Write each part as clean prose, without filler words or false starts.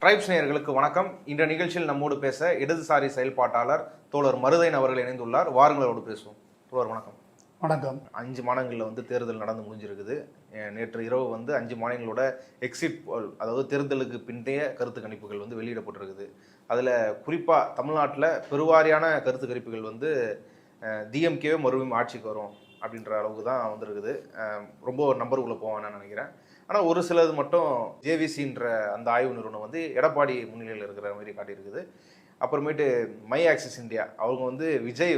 Tribes நேயர்களுக்கு வணக்கம். இந்த நிகழ்ச்சியில் நம்மோடு பேச இடதுசாரி செயல்பாட்டாளர் தோழர் மருதையன் அவர்கள் இணைந்துள்ளார். வாருங்களோடு பேசுவோம். தோழர் வணக்கம். வணக்கம். 5 மாநிலங்களில் தேர்தல் நடந்து முடிஞ்சிருக்குது. நேற்று இரவு 5 மாநிலங்களோட எக்ஸிட் போல், அதாவது தேர்தலுக்கு பிந்தைய கருத்து கணிப்புகள் வெளியிடப்பட்டிருக்குது. அதில் குறிப்பாக தமிழ்நாட்டில் பெருவாரியான கருத்து கணிப்புகள் டிஎம்கேவே மறுபடியும் ஆட்சிக்கு வரும் அப்படின்ற அளவுக்கு தான் வந்திருக்குது. ரொம்ப நம்பருக்குள்ளே போவேன்னு நினைக்கிறேன். ஆனால் ஒரு சிலது மட்டும் ஜேவிசின்ற அந்த ஆய்வு நிறுவனம் எடப்பாடி முன்னிலையில் இருக்கிற மாதிரி காட்டியிருக்குது. அப்புறமேட்டு மை ஆக்சிஸ் இந்தியா அவங்க விஜய்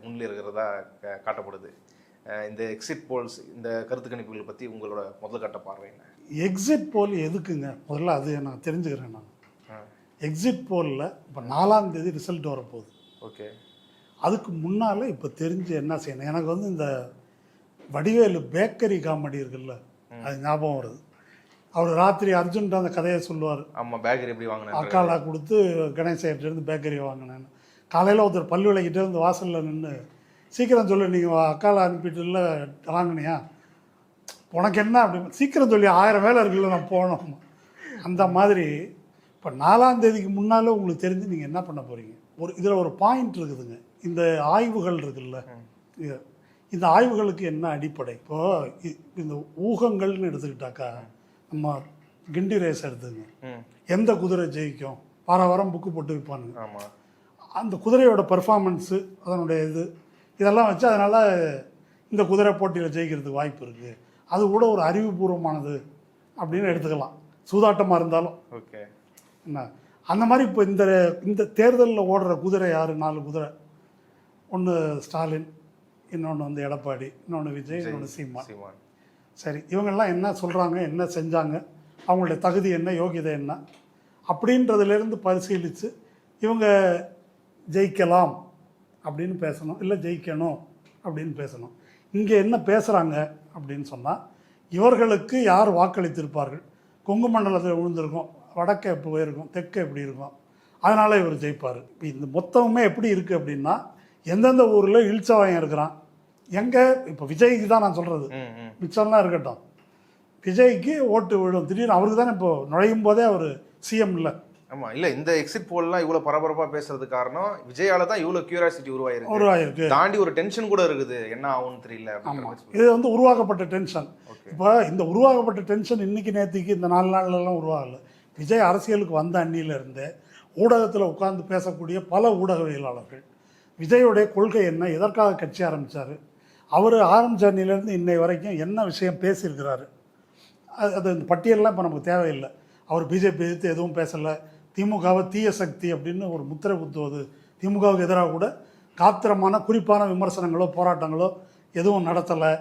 முன்னிலை இருக்கிறதா காட்டப்படுது. இந்த எக்ஸிட் போல்ஸ், இந்த கருத்து கணிப்புகளை பற்றி உங்களோட முதல் கட்ட பார்வை என்ன? எக்ஸிட் போல் எதுக்குங்க? முதல்ல அது நான் தெரிஞ்சுக்கிறேன். நான் எக்ஸிட் போலில் இப்போ 4ஆம் தேதி ரிசல்ட் வரப்போகுது. ஓகே. அதுக்கு முன்னால் இப்போ தெரிஞ்சு என்ன செய்யணும்? எனக்கு இந்த வடிவேலு பேக்கரி காமெடி இருக்குல்ல, அது ஞாபகம் வருது. அவர் ராத்திரி அர்ஜுன்ட்டு அந்த கதையை சொல்லுவார். ஆமாம், பேக்கரி எப்படி வாங்கினேன், அக்காலா கொடுத்து கணேசேட்டேருந்து பேக்கரி வாங்கினேன்னு. காலையில் ஒருத்தர் பல்லு விளக்கிட்டே இருந்து வாசலில் நின்று, சீக்கிரம் சொல்லு, நீங்கள் அக்காலா அனுப்பிட்டு இல்லை வாங்கினியா, உனக்கு என்ன அப்படி சீக்கிரம் சொல்லி, 1000 வேலை இருக்குல்ல, நான் போனோம். அந்த மாதிரி இப்போ 4ஆம் தேதிக்கு முன்னால் உங்களுக்கு தெரிஞ்சு நீங்கள் என்ன பண்ண போகிறீங்க? இதில் ஒரு பாயிண்ட் இருக்குதுங்க. இந்த ஆய்வுகள் இருக்குல்ல, இந்த ஆய்வுகளுக்கு என்ன அடிப்படை? இப்போது இந்த ஊகங்கள்னு எடுத்துக்கிட்டாக்கா, நம்ம கிண்டி ரேஸ் எடுத்துங்க, எந்த குதிரை ஜெயிக்கும், வாரம் புக்கு போட்டு வைப்பானுங்க. அந்த குதிரையோட பர்ஃபார்மன்ஸு, அதனுடைய இதெல்லாம் வச்சு அதனால் இந்த குதிரை போட்டியில் ஜெயிக்கிறதுக்கு வாய்ப்பு இருக்குது. அது கூட ஒரு அறிவுபூர்வமானது அப்படின்னு எடுத்துக்கலாம், சூதாட்டமாக இருந்தாலும். ஓகே. என்ன அந்த மாதிரி இப்போ இந்த தேர்தலில் ஓடுற குதிரை யார்? 4 குதிரை. ஒன்று ஸ்டாலின், இன்னொன்று எடப்பாடி, இன்னொன்று விஜய், இன்னொன்று சீமான். சரி, இவங்கெல்லாம் என்ன சொல்கிறாங்க, என்ன செஞ்சாங்க, அவங்களுடைய தகுதி என்ன, யோகிதை என்ன அப்படின்றதுலேருந்து பரிசீலித்து இவங்க ஜெயிக்கலாம் அப்படின்னு பேசணும், இல்லை ஜெயிக்கணும் அப்படின்னு பேசணும். இங்கே என்ன பேசுகிறாங்க அப்படின்னு சொன்னால், இவர்களுக்கு யார் வாக்களித்திருப்பார்கள், கொங்கு மண்டலத்தில் விழுந்திருக்கும், வடக்கே எப்படி போயிருக்கும், தெற்கே எப்படி இருக்கும், அதனால் இவர் ஜெயிப்பார். இந்த மொத்தமுமே எப்படி இருக்குது அப்படின்னா, எந்தெந்த ஊரில் இழிச்சவாயம் இருக்கிறான், எங்கே இப்போ விஜய்க்கு தான் நான் சொல்கிறது, மிச்சம்லாம் இருக்கட்டும், விஜய்க்கு ஓட்டு விழும். திடீர்னு அவருக்கு தானே இப்போ நுழையும் போதே அவர் சிஎம் இல்லை. ஆமாம், இல்லை இந்த எக்ஸிட் போல்லாம் இவ்வளோ பரபரப்பாக பேசுறதுக்கு காரணம் விஜயால தான் இவ்வளோ கியூரியாசிட்டி உருவாயிருக்கு. தாண்டி ஒரு டென்ஷன் கூட இருக்குது, என்ன ஆகும்னு தெரியல. இது உருவாக்கப்பட்ட டென்ஷன். இப்போ இந்த உருவாக்கப்பட்ட டென்ஷன் இன்னைக்கு நேற்றுக்கு இந்த 4 நாள்லாம் உருவாகலை. விஜய் அரசியலுக்கு வந்த அன்னியிலிருந்து ஊடகத்தில் உட்கார்ந்து பேசக்கூடிய பல ஊடகவியலாளர்கள் விஜயோடைய கொள்கை என்ன, எதற்காக கட்சி ஆரம்பித்தார், அவர் ஆரம்பித்த அன்னிலேருந்து இன்னை வரைக்கும் என்ன விஷயம் பேசியிருக்கிறாரு, அது இந்த பட்டியலெலாம் இப்போ நமக்கு தேவையில்லை. அவர் பிஜேபி எதிர்த்து எதுவும் பேசலை, திமுகவை தீய சக்தி அப்படின்னு ஒரு முத்திரை குத்துவது, திமுகவுக்கு எதிராக கூட காத்திரமான குறிப்பான விமர்சனங்களோ போராட்டங்களோ எதுவும் நடத்தலை.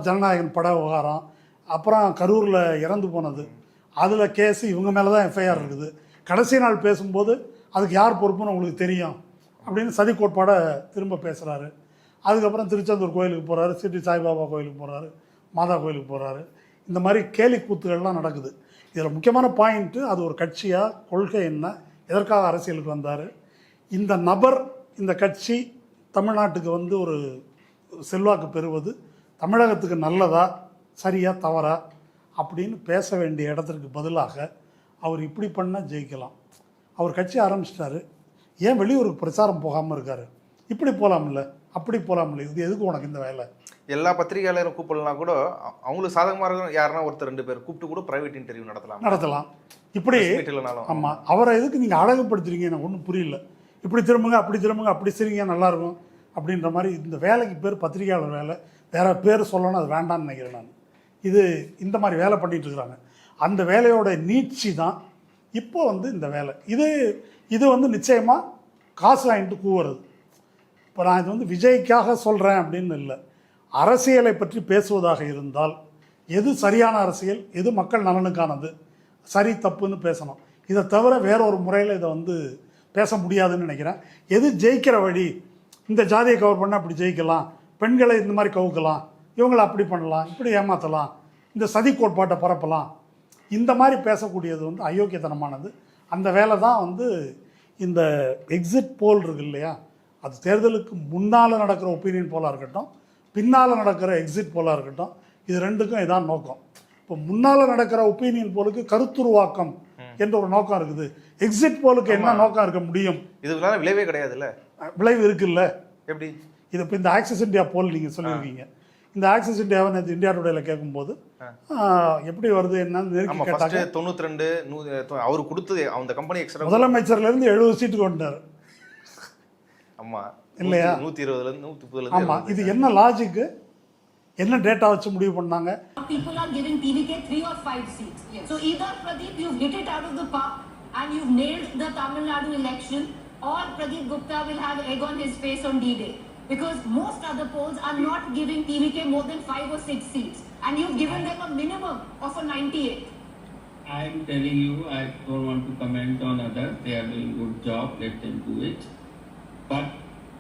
ஜனநாயகன் பட விவகாரம், அப்புறம் கரூரில் இறந்து போனது, அதில் கேஸு இவங்க மேலே தான் எஃப்ஐஆர் இருக்குது. கடைசி நாள் பேசும்போது அதுக்கு யார் பொறுப்புன்னு உங்களுக்கு தெரியும் அப்படின்னு சதி கோட்பாடை திரும்ப பேசுகிறாரு. அதுக்கப்புறம் திருச்செந்தூர் கோயிலுக்கு போகிறாரு, சிட்டி சாய்பாபா கோயிலுக்கு போகிறாரு, மாதா கோயிலுக்கு போகிறாரு. இந்த மாதிரி கேலி கூத்துகள்லாம் நடக்குது. இதில் முக்கியமான பாயிண்ட்டு, அது ஒரு கட்சியாக, கொள்கை என்ன, எதற்காக அரசியலுக்கு வந்தார், இந்த நபர், இந்த கட்சி தமிழ்நாட்டுக்கு ஒரு செல்வாக்கு பெறுவது தமிழகத்துக்கு நல்லதா, சரியா, தவறா அப்படின்னு பேச வேண்டிய இடத்திற்கு பதிலாக அவர் இப்படி பண்ணால் ஜெயிக்கலாம், அவர் கட்சி ஆரம்பிச்சிட்டாரு, ஏன் வெளியூருக்கு பிரச்சாரம் போகாமல் இருக்கார், இப்படி போகலாம்ல, அப்படி போகலாம்ல, இது எதுக்கு உனக்கு இந்த வேலை? எல்லா பத்திரிகையாளரும் கூப்பிடலாம் கூட, அவங்களுக்கு சாதகமாக யாருன்னா ஒருத்தர் 2 பேர் கூப்பிட்டு கூட ப்ரைவேட் இன்டர்வியூ நடத்தலாம். இப்படி. ஆமாம், அவரை எதுக்கு நீங்கள் அழகுப்படுத்துறீங்க, எனக்கு ஒன்றும் புரியல. இப்படி திரும்புங்க, அப்படி திரும்புங்க, அப்படி சரிங்க, நல்லாயிருக்கும் அப்படின்ற மாதிரி இந்த வேலைக்கு பேர் பத்திரிகையாளர் வேலை. வேறு பேர் சொல்லணும், அது வேண்டான்னு நினைக்கிறேன் நான். இது இந்த மாதிரி வேலை பண்ணிகிட்டு இருக்கிறாங்க. அந்த வேலையோட நீட்சி தான் இப்போ இந்த வேலை. இது நிச்சயமாக காசு வாங்கிட்டு கூவுறது. இப்போ நான் இது விஜய்க்காக சொல்கிறேன் அப்படின்னு இல்லை, அரசியலை பற்றி பேசுவதாக இருந்தால் எது சரியான அரசியல், எது மக்கள் நலனுக்கானது, சரி தப்புன்னு பேசணும். இதை தவிர வேற ஒரு முறையில் இதை பேச முடியாதுன்னு நினைக்கிறேன். எது ஜெயிக்கிற வழி, இந்த ஜாதியை கவர் பண்ணால் அப்படி ஜெயிக்கலாம், பெண்களை இந்த மாதிரி கவுக்கலாம், இவங்களை அப்படி பண்ணலாம், இப்படி ஏமாற்றலாம், இந்த சதி கோட்பாட்டை பரப்பலாம், இந்த மாதிரி பேசக்கூடியது அயோக்கியத்தனமானது. அந்த வேலை தான் இந்த எக்ஸிட் போல் இருக்கு இல்லையா, அது தேர்தலுக்கு முன்னால் நடக்கிற ஒப்பீனியன் போலாக இருக்கட்டும், பின்னால் நடக்கிற எக்ஸிட் போலாக இருக்கட்டும், இது ரெண்டுக்கும் இதான் நோக்கம். இப்போ முன்னால் நடக்கிற ஒப்பீனியன் போலுக்கு கருத்துருவாக்கம் என்ற ஒரு நோக்கம் இருக்குது. எக்ஸிட் போலுக்கு என்ன நோக்கம் இருக்க முடியும்? இதுக்குனால விளைவே கிடையாதுல்ல. விளைவு இருக்குல்ல. எப்படி இது இப்போ இந்த ஆக்சிஸ் இந்தியா போல் நீங்கள் சொல்லியிருக்கீங்க. இந்த ஆக்சிஸ் இந்தியாவை நேற்று இந்தியா டுடேல கேட்கும்போது எப்படி வருது என்னன்னு நெருக்கி கேட்டாங்க. 92 அவரு கொடுத்தது அந்த கம்பெனி எக்ஸ்ட்ரா முதலமைச்சர்லேருந்து 70 சீட்டு கொண்டாரு. ஆமா இல்லையா? 120 130 ஆமா. இது என்ன லாஜிக்கு, என்ன டேட்டா வச்சு முடிவு பண்ணாங்க? People are giving TVK 3 or 5 seats. Yes. So either Pradeep, you've hit it out of the park and you've nailed the Tamil Nadu election, or Pradeep Gupta will have egg on his face on D-Day. Because most other polls are not giving TVK more than 5 or 6 seats. And you've given them a minimum of a 98. I'm telling you, I don't want to comment on others. They are doing good job. Let them do it. But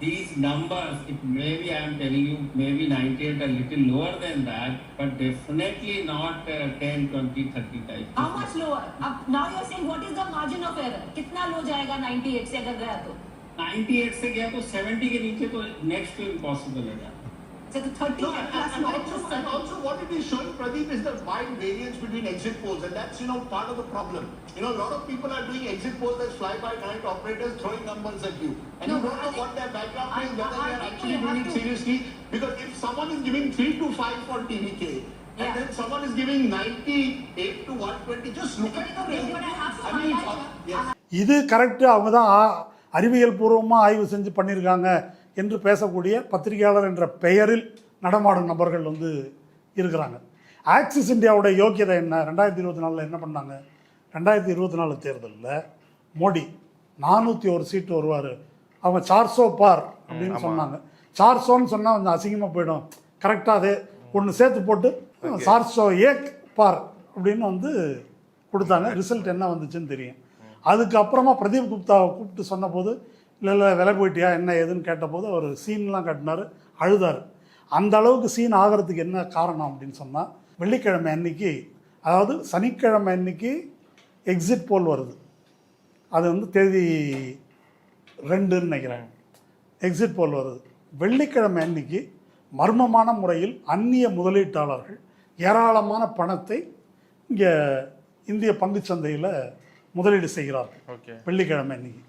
these numbers, it maybe I'm telling you, maybe 98 a little lower than that, but definitely not 10, 20, 30 type. How much lower? Now you're saying what is the margin of error? कितना लो जाएगा 98 से अगर गया तो? 98 से गया तो 70 के नीचे तो next to impossible है. So the 30 No, plus minus and also what it is showing, Pradeep, is the wide variance between exit polls, and that's, part of the problem. A lot of people are doing exit polls as fly-by-night operators throwing numbers at you. And No, you don't know what their background is, whether they are actually doing it seriously. Because if someone is giving 3 to 5 for TVK, and then someone is giving 98 to 120, just look at the But I have to I mean, highlight, yes. இது correct. அவங்க தான் அறிவியல் பூர்வமாக ஆய்வு செஞ்சு பண்ணியிருக்காங்க என்று பேசக்கூடிய பத்திரிகையாளர் என்ற பெயரில் நடமாடும் நபர்கள் இருக்கிறாங்க. ஆக்சிஸ் இந்தியாவுடைய யோக்கியதை என்ன? 2024 என்ன பண்ணாங்க? 2024 தேர்தலில் மோடி 401 சீட்டு வருவார், அவங்க 400 பார் அப்படின்னு சொன்னாங்க. 400ன்னு சொன்னால் கொஞ்சம் அசிங்கமாக போயிடும். கரெக்டாக அதே ஒன்று சேர்த்து போட்டு 401 பார் அப்படின்னு கொடுத்தாங்க. ரிசல்ட் என்ன வந்துச்சுன்னு தெரியும். அதுக்கப்புறமா பிரதீப் குப்தாவை கூப்பிட்டு சொன்னபோது, இல்லை விலை போயிட்டியா என்ன ஏதுன்னு கேட்டபோது அவர் சீன்லாம் கட்டினார், அழுதார். அந்த அளவுக்கு சீன் ஆகிறதுக்கு என்ன காரணம் அப்படின்னு சொன்னால், வெள்ளிக்கிழமை அன்னைக்கு, அதாவது சனிக்கிழமை அன்னைக்கு எக்ஸிட் போல் வருது. அது தேதி 2ன்னு நினைக்கிறேன். எக்ஸிட் போல் வருது. வெள்ளிக்கிழமை அன்னைக்கு மர்மமான முறையில் அந்நிய முதலீட்டாளர்கள் ஏராளமான பணத்தை இங்கே இந்திய பங்குச்சந்தையில் முதலீடு செய்கிறார்கள். வெள்ளிக்கிழமை அன்னைக்கு.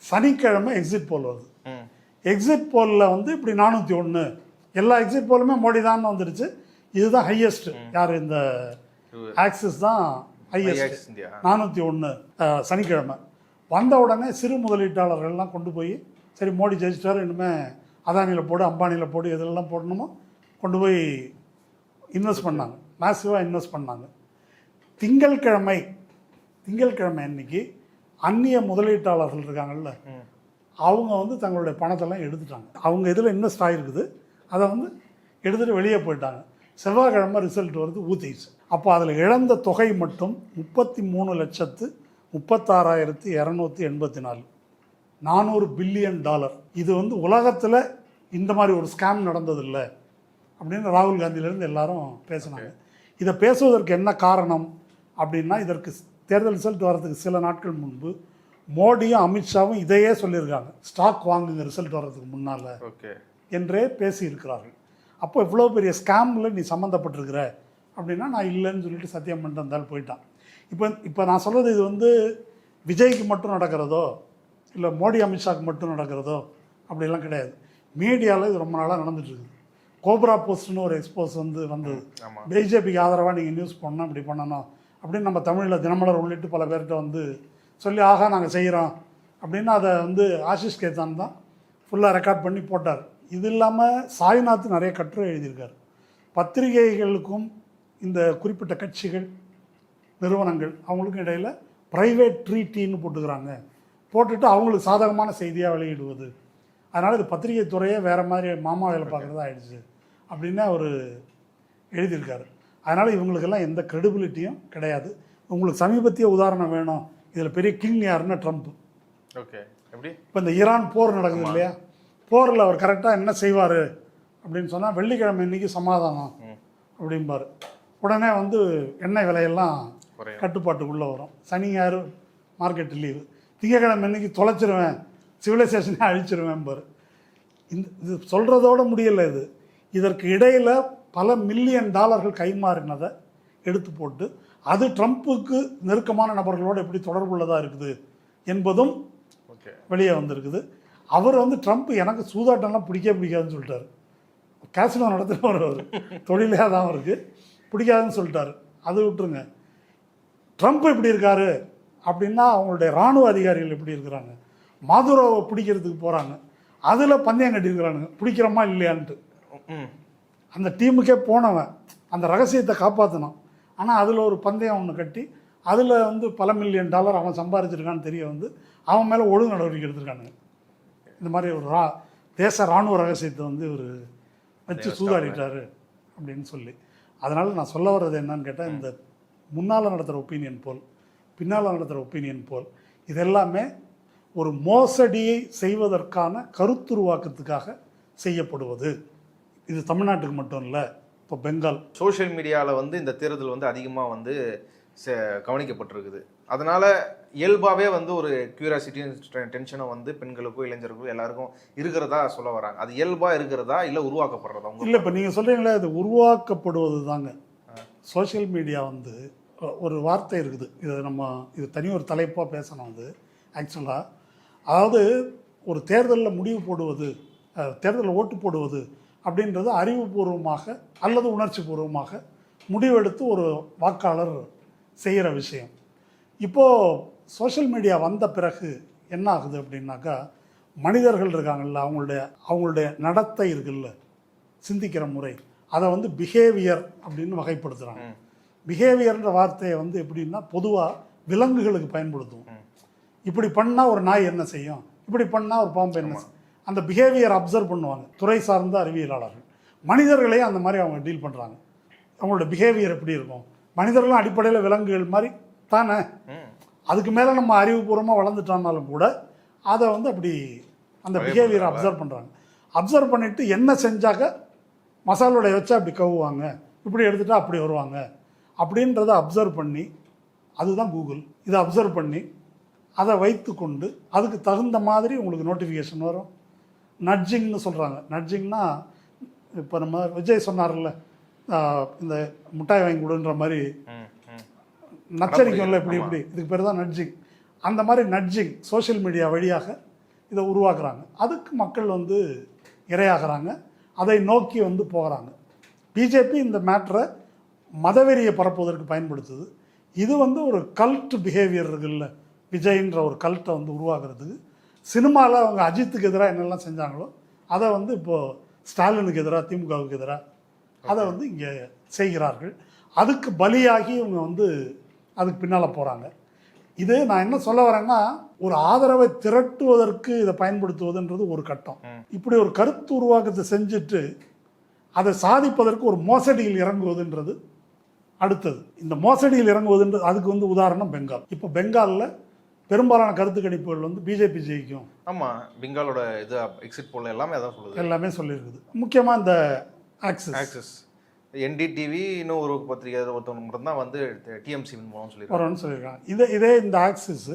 சனிக்கிழமை எக்ஸிட் போல் வருது. எக்ஸிட் போலில் இப்படி 401, எல்லா எக்ஸிட் போலுமே மோடி தான் வந்துருச்சு. இதுதான் ஹையஸ்ட். யார்? இந்த ஆக்சிஸ் தான் ஹையஸ்ட், 401 சனிக்கிழமை. வந்த உடனே சிறு முதலீட்டாளர்கள்லாம் கொண்டு போய், சரி மோடி ஜெயிச்சிட்டாரு, இனிமேல் அதானியில் போடு, அம்பானியில் போடு, எதெல்லாம் போடணுமோ கொண்டு போய் இன்வெஸ்ட் பண்ணாங்க, மேசிவாக இன்வெஸ்ட் பண்ணாங்க. திங்கட்கிழமை அன்னைக்கு அந்நிய முதலீட்டாளர்கள் இருக்காங்கல்ல, அவங்க தங்களுடைய பணத்தெல்லாம் எடுத்துட்டாங்க. அவங்க இதில் இன்வெஸ்ட் ஆகிருக்குது, அதை எடுத்துகிட்டு வெளியே போயிட்டாங்க. செவ்வாய்க்கிழமை ரிசல்ட் வருது, ஊற்றிச்சு. அப்போ அதில் இழந்த தொகை மட்டும் $33,36,284, $400 பில்லியன். இது உலகத்தில் இந்த மாதிரி ஒரு ஸ்கேம் நடந்ததில்லை அப்படின்னு ராகுல் காந்தியிலேருந்து எல்லாரும் பேசினாங்க. இதை பேசுவதற்கு என்ன காரணம் அப்படின்னா, இதற்கு தேர்தல் ரிசல்ட் வர்றதுக்கு சில நாட்கள் முன்பு மோடியும் அமித்ஷாவும் இதையே சொல்லியிருக்காங்க, ஸ்டாக் வாங்குங்க ரிசல்ட் வர்றதுக்கு முன்னால் என்றே பேசியிருக்கிறார்கள். அப்போ இவ்வளோ பெரிய ஸ்கேமில் நீ சம்மந்தப்பட்டிருக்கிற அப்படின்னா, நான் இல்லைன்னு சொல்லிட்டு சத்தியம் பண்ணிட்டு வந்தாலும் போயிட்டான். இப்போ நான் சொல்கிறது, இது விஜய்க்கு மட்டும் நடக்கிறதோ இல்லை மோடி அமித்ஷாவுக்கு மட்டும் நடக்கிறதோ அப்படிலாம் கிடையாது. மீடியாவில் இது ரொம்ப நாளாக நடந்துகிட்ருக்குது. கோப்ரா போஸ்ட்னு ஒரு எக்ஸ்போஸ் வந்தது. பிஜேபிக்கு ஆதரவாக நீங்கள் நியூஸ் பண்ணணும், இப்படி பண்ணணும் அப்படின்னு நம்ம தமிழில் தினமலர் உள்ளிட்டு பல பேர்கிட்ட சொல்லி, ஆகா நாங்கள் செய்கிறோம் அப்படின்னு அதை ஆஷிஷ் கேத்தான் தான் ஃபுல்லாக ரெக்கார்ட் பண்ணி போட்டார். இது இல்லாமல் சாய்நாத் நிறைய கட்டுரை எழுதியிருக்கார். பத்திரிகைகளுக்கும் இந்த குறிப்பிட்ட கட்சிகள், நிறுவனங்கள் அவங்களுக்கும் இடையில் ப்ரைவேட் ட்ரீட்டின்னு போட்டுக்கிறாங்க. போட்டுட்டு அவங்களுக்கு சாதகமான செய்தியாக வெளியிடுவது. அதனால் இது பத்திரிகை துறையே வேறு மாதிரி மாமா வேலை பார்க்குறதா ஆயிடுச்சு அப்படின்னு அவர் எழுதியிருக்காரு. அதனால் இவங்களுக்கெல்லாம் எந்த க்ரெடிபிலிட்டியும் கிடையாது. உங்களுக்கு சமீபத்திய உதாரணம் வேணும், இதில் பெரிய கிங் யாருன்னா ட்ரம்ப். எப்படி இப்போ இந்த ஈரான் போர் நடக்குது இல்லையா, போரில் அவர் கரெக்டாக என்ன செய்வார் அப்படின்னு சொன்னால், வெள்ளிக்கிழமை இன்றைக்கி சமாதானம் அப்படிம்பார். உடனே எண்ணெய் விலையெல்லாம் கட்டுப்பாட்டுக்குள்ளே வரும். சனி ஞாயிறு மார்க்கெட்டு லீவு. திங்கக்கிழமை இன்றைக்கி தொலைச்சிருவேன், சிவிலைசேஷனே அழிச்சிருவேன். இது சொல்கிறதோடு முடியலை. இதற்கு இடையில் பல $1 மில்லியன் கைமாறினதை எடுத்து போட்டு அது ட்ரம்ப்புக்கு நெருக்கமான நபர்களோடு எப்படி தொடர்புள்ளதாக இருக்குது என்பதும் ஓகே. வெளியே வந்திருக்குது. அவர் வந்து ட்ரம்ப் எனக்கு சூதாட்டம்லாம் பிடிக்காதுன்னு சொல்லிட்டாரு. கேசினோ நடத்துகிறவர் அவர், தொழிலே தான் அவருக்கு பிடிக்காதுன்னு சொல்லிட்டாரு. அது விட்டுருங்க. ட்ரம்ப் எப்படி இருக்காரு அப்படின்னா அவங்களுடைய இராணுவ அதிகாரிகள் எப்படி இருக்கிறாங்க, மாதுரோவை பிடிக்கிறதுக்கு போகிறாங்க, அதில் பந்தயம் கட்டியிருக்கிறானுங்க பிடிக்கிறோமா இல்லையான்ட்டு. அந்த டீமுக்கே போனவன் அந்த ரகசியத்தை காப்பாற்றணும். ஆனால் அதில் ஒரு பந்தயம் ஒன்று கட்டி அதில் வந்து பல மில்லியன் டாலர் அவன் சம்பாதிச்சிருக்கான்னு தெரிய வந்து அவன் மேலே ஒழுங்கு நடவடிக்கை எடுத்திருக்கானுங்க. இந்த மாதிரி ஒரு தேச இராணுவ ரகசியத்தை வந்து இவர் வச்சு சூதாடிட்டாரு அப்படின்னு சொல்லி. அதனால் நான் சொல்ல வர்றது என்னன்னு கேட்டால், இந்த முன்னால் நடத்துகிற ஒப்பீனியன் போல் பின்னால் நடத்துகிற ஒப்பீனியன் போல் இதெல்லாமே ஒரு மோசடியை செய்வதற்கான கருத்துருவாக்கத்துக்காக செய்யப்படுவது. இது தமிழ்நாட்டுக்கு மட்டும் இல்லை, இப்போ பெங்கால் சோஷியல் மீடியாவில் வந்து இந்த தேர்தல் வந்து அதிகமாக வந்து கவனிக்கப்பட்டிருக்குது. அதனால இயல்பாகவே வந்து ஒரு கியூரியாசிட்டியும் டென்ஷனும் வந்து பெண்களுக்கோ இளைஞர்களுக்கோ எல்லாருக்கும் இருக்கிறதா சொல்ல வராங்க. அது இயல்பாக இருக்கிறதா இல்லை உருவாக்கப்படுறதா? இல்லை, இப்போ நீங்கள் சொல்கிறீங்களே அது உருவாக்கப்படுவது தாங்க. சோஷியல் மீடியா வந்து ஒரு வார்த்தை இருக்குது, இது தனி ஒரு தலைப்பாக பேசணும். அது ஆக்சுவலாக அதாவது ஒரு தேர்தலில் முடிவு போடுவது, தேர்தலில் ஓட்டு போடுவது அப்படின்றது அறிவுபூர்வமாக அல்லது உணர்ச்சி பூர்வமாக முடிவெடுத்து ஒரு வாக்காளர் செய்கிற விஷயம். இப்போது சோஷியல் மீடியா வந்த பிறகு என்ன ஆகுது அப்படின்னாக்கா, மனிதர்கள் இருக்காங்கல்ல, அவங்களுடைய நடத்தை இருக்குல்ல, சிந்திக்கிற முறை, அதை வந்து பிஹேவியர் அப்படின்னு வகைப்படுத்துகிறாங்க. பிஹேவியர்ன்ற வார்த்தையை வந்து எப்படின்னா பொதுவாக விலங்குகளுக்கு பயன்படுத்துவோம். இப்படி பண்ணால் ஒரு நாய் என்ன செய்யும், இப்படி பண்ணால் ஒரு பாம்பு என்ன செய்யும், அந்த பிஹேவியர் அப்சர்வ் பண்ணுவாங்க துறை சார்ந்த அறிவியலாளர்கள். மனிதர்களையும் அந்த மாதிரி அவங்க டீல் பண்ணுறாங்க. அவங்களோட பிஹேவியர் எப்படி இருக்கும், மனிதர்களும் அடிப்படையில் விலங்குகள் மாதிரி தானே, அதுக்கு மேலே நம்ம அறிவுபூர்வமாக வளர்ந்துட்டோம்னாலும் கூட அதை வந்து அப்படி அந்த பிஹேவியரை அப்சர்வ் பண்ணுறாங்க. அப்சர்வ் பண்ணிவிட்டு என்ன செஞ்சாக்க மசாலோடைய வச்சா அப்படி கவுவாங்க, இப்படி எடுத்துகிட்டா அப்படி வருவாங்க அப்படின்றத அப்சர்வ் பண்ணி, அதுதான் கூகுள். இதை அப்சர்வ் பண்ணி அதை வைத்து கொண்டு அதுக்கு தகுந்த மாதிரி உங்களுக்கு நோட்டிஃபிகேஷன் வரும். நட்ஜிங்னு சொல்கிறாங்க. நட்ஜிங்னா இப்போ நம்ம விஜய் சொன்னார்ல, இந்த முட்டாய் வாங்கி கொடுன்ற மாதிரி நச்சரிக்கையில் இப்படி இப்படி, இதுக்கு பேர் தான் நட்ஜிங். அந்த மாதிரி நட்ஜிங் சோஷியல் மீடியா வழியாக இதை உருவாக்குறாங்க. அதுக்கு மக்கள் வந்து இரையாகிறாங்க, அதை நோக்கி வந்து போகிறாங்க. பிஜேபி இந்த மேட்டரை மதவெறியை பரப்புவதற்கு பயன்படுத்துது. இது வந்து ஒரு கல்ட் பிஹேவியர் இருக்குல்ல, விஜய்ன்ற ஒரு கல்ட்டை வந்து உருவாக்குறதுக்கு. சினிமாவில் அவங்க அஜித்துக்கு எதிராக என்னெல்லாம் செஞ்சாங்களோ அதை வந்து இப்போது ஸ்டாலினுக்கு எதிராக, திமுகவுக்கு எதிராக அதை வந்து இங்கே செய்கிறார்கள். அதுக்கு பலியாகி இவங்க வந்து அதுக்கு பின்னால் போகிறாங்க. இது நான் என்ன சொல்ல வரேன்னா, ஒரு ஆதரவை திரட்டுவதற்கு இதை பயன்படுத்துவதுன்றது ஒரு கட்டம். இப்படி ஒரு கருத்து உருவாக்கத்தை செஞ்சுட்டு அதை சாதிப்பதற்கு ஒரு மோசடியில் இறங்குவதுன்றது அடுத்தது. இந்த மோசடியில் இறங்குவதுன்றது அதுக்கு வந்து உதாரணம் பெங்கால். இப்போ பெங்காலில் பெரும்பாலான கருத்து கணிப்புகள் வந்து பிஜேபி ஜெயிக்கும். ஆமாம், பெங்காலோட இது எக்ஸிட் போல் எல்லாமே அதான் சொல்லுது, எல்லாமே சொல்லியிருக்குது. முக்கியமாக இந்த ஆக்சிஸ் என்டிடிவி இன்னும் ஒரு பத்திரிகை ஒருத்தவங்க மட்டும்தான் வந்து டிஎம்சி மூலம் சொல்லியிருக்காங்க. இதே இந்த ஆக்சிஸ்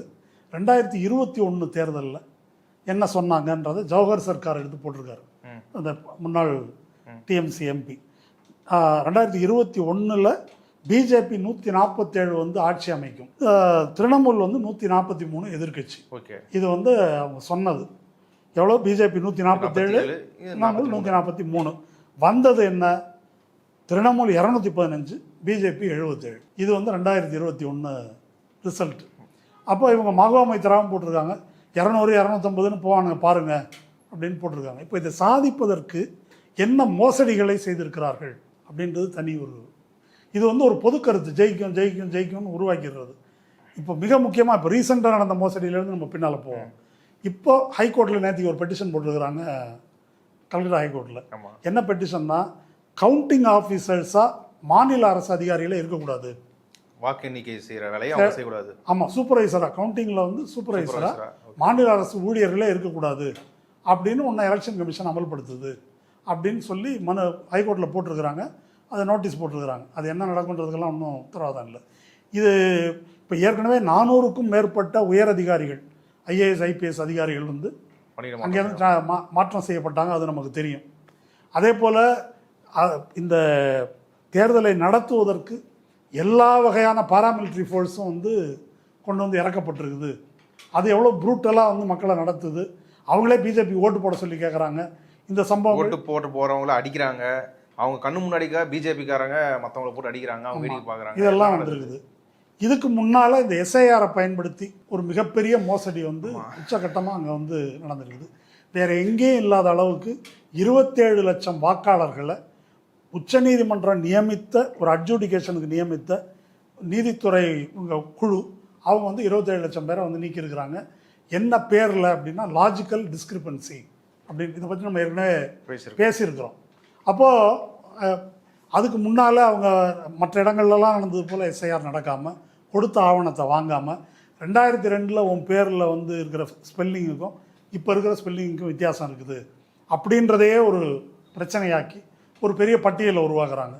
2021 தேர்தலில் என்ன சொன்னாங்கன்றதை ஜவஹர் சர்க்கார் எடுத்து போட்டிருக்காரு, அந்த முன்னாள் டிஎம்சி எம்பி. 2021 பிஜேபி 147 வந்து ஆட்சி அமைக்கும், திரிணாமுல் வந்து 143 எதிர்கட்சி. இது வந்து அவங்க சொன்னது. எவ்வளோ? பிஜேபி 147, திரிணாமுல் 143. வந்தது என்ன? திரிணாமுல் 215, பிஜேபி 77. இது வந்து 2021 ரிசல்ட். அப்போ இவங்க மகா மைத்ராவும் போட்டிருக்காங்க, 200 250ன்னு போவானுங்க பாருங்க அப்படின்னு போட்டிருக்காங்க. இப்போ இதை சாதிப்பதற்கு என்ன மோசடிகளை செய்திருக்கிறார்கள் அப்படின்றது தனி ஒரு இது வந்து ஒரு பொது கருத்து, ஜெயிக்கும் ஜெயிக்கும் ஜெயிக்கும்னு உருவாக்கிடுறது. இப்போ மிக முக்கியமாக இப்போ ரீசெண்டாக நடந்த மோசடியிலேருந்து நம்ம பின்னால் போவோம். இப்போ ஹைகோர்ட்டில் நேற்றுக்கு ஒரு பெட்டிஷன் போட்டிருக்கிறாங்க, கல்கட்டா ஹைகோர்ட்டில். என்ன பெட்டிஷன்னா, கவுண்டிங் ஆஃபீஸர்ஸாக மாநில அரசு அதிகாரிகளே இருக்கக்கூடாது, வாக்கு எண்ணிக்கை செய்கிற வேலையை அவங்க செய்யக்கூடாது. ஆமாம், சூப்பர்வைசராக, கவுண்டிங்கில் வந்து சூப்பர்வைசராக மாநில அரசு ஊழியர்களே இருக்கக்கூடாது அப்படின்னு ஒன்று எலெக்ஷன் கமிஷன் அமல்படுத்துது அப்படின்னு சொல்லி ஹைகோர்ட்டில் போட்டிருக்கிறாங்க. அதை நோட்டீஸ் போட்டிருக்கிறாங்க. அது என்ன நடக்குன்றதுக்கெல்லாம் ஒன்றும் உத்தரவாதம் இல்லை. இது இப்போ ஏற்கனவே 400க்கும் மேற்பட்ட உயர் அதிகாரிகள், ஐஏஎஸ் ஐபிஎஸ் அதிகாரிகள் வந்து அங்கேருந்து மாற்றம் செய்யப்பட்டாங்க, அது நமக்கு தெரியும். அதே போல் இந்த தேர்தலை நடத்துவதற்கு எல்லா வகையான பாராமிலிட்ரி ஃபோர்ஸும் வந்து கொண்டு வந்து இறக்கப்பட்டிருக்குது. அது எவ்வளோ ப்ரூட்டலாக வந்து மக்களை நடத்துது. அவங்களே பிஜேபி ஓட்டு போட சொல்லி கேட்குறாங்க. இந்த சம்பவம் ஓட்டு போட்டு போகிறவங்கள அடிக்கிறாங்க, அவங்க கண்ணு முன்னாடிக்கா பிஜேபிக்காரங்க மற்றவங்கள போட்டு அடிக்கிறாங்க, அவங்க வேடிக்கை பார்க்குறாங்க, இதெல்லாம் வந்துருக்குது. இதுக்கு முன்னால் இந்த எஸ்ஐஆரை பயன்படுத்தி ஒரு மிகப்பெரிய மோசடி வந்து உச்சகட்டமாக அங்கே வந்து நடந்திருக்குது. வேறு எங்கேயும் இல்லாத அளவுக்கு 27 லட்சம் வாக்காளர்களை உச்சநீதிமன்றம் நியமித்த ஒரு அட்ஜூடிகேஷனுக்கு நியமித்த நீதித்துறை குழு அவங்க வந்து 27 லட்சம் பேரை வந்து நீக்கியிருக்கிறாங்க. என்ன பேரில் அப்படின்னா லாஜிக்கல் டிஸ்கிரிபன்சி அப்படின்னு இதை பற்றி நம்ம ஏற்கனவே பேசியிருக்கிறோம். அப்போது அதுக்கு முன்னால் அவங்க மற்ற இடங்கள்லாம் நடந்தது போல் எஸ்ஐஆர் நடக்காமல், கொடுத்த ஆவணத்தை வாங்காமல், 2002 உன் பேரில் வந்து இருக்கிற ஸ்பெல்லிங்குக்கும் இப்போ இருக்கிற ஸ்பெல்லிங்குக்கும் வித்தியாசம் இருக்குது அப்படின்றதையே ஒரு பிரச்சனையாக்கி ஒரு பெரிய பட்டியலை உருவாக்குறாங்க.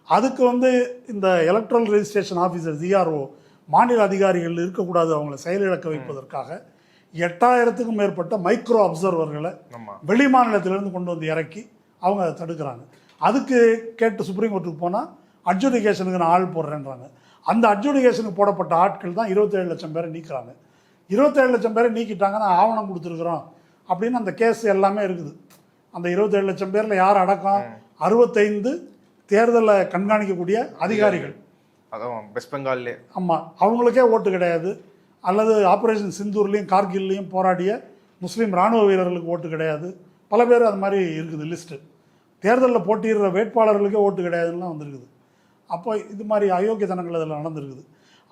அதுக்கு வந்து இந்த எலக்ட்ரல் ரெஜிஸ்ட்ரேஷன் ஆஃபீஸர் ஜிஆர்ஓ மாநில அதிகாரிகள் இருக்கக்கூடாது, அவங்கள செயலிழக்க வைப்பதற்காக 8000க்கும் மேற்பட்ட மைக்ரோ அப்சர்வர்களை வெளி மாநிலத்திலிருந்து கொண்டு வந்து இறக்கி அவங்க அதை தடுக்கிறாங்க. அதுக்கு கேட்டு சுப்ரீம் கோர்ட்டுக்கு போனால் அட்ஜுடிகேஷனுக்கு நான் ஆள் போடுறேன்றாங்க. அந்த அட்ஜுடிகேஷனுக்கு போடப்பட்ட ஆட்கள் தான் 27 லட்சம் பேரை நீக்கிறாங்க. 27 லட்சம் பேரை நீக்கிட்டாங்கன்னா ஆவணம் கொடுத்துருக்குறோம் அப்படின்னு அந்த கேஸ் எல்லாமே இருக்குது. அந்த 27 லட்சம் பேரில் யார் அடக்கம்? 65 தேர்தலை கண்காணிக்கக்கூடிய அதிகாரிகள். அதான் வெஸ்ட் பெங்கால்லே. ஆமாம், அவங்களுக்கே ஓட்டு கிடையாது. அல்லது ஆப்ரேஷன் சிந்தூர்லேயும் கார்கில்லையும் போராடிய முஸ்லீம் இராணுவ வீரர்களுக்கு ஓட்டு கிடையாது. பல பேர் அது மாதிரி இருக்குது லிஸ்ட்டு. தேர்தலில் போட்டியிடுற வேட்பாளர்களுக்கே ஓட்டு கிடையாதுலாம் வந்திருக்குது. அப்போ இது மாதிரி அயோக்கியத்தனங்கள் அதில் நடந்திருக்குது.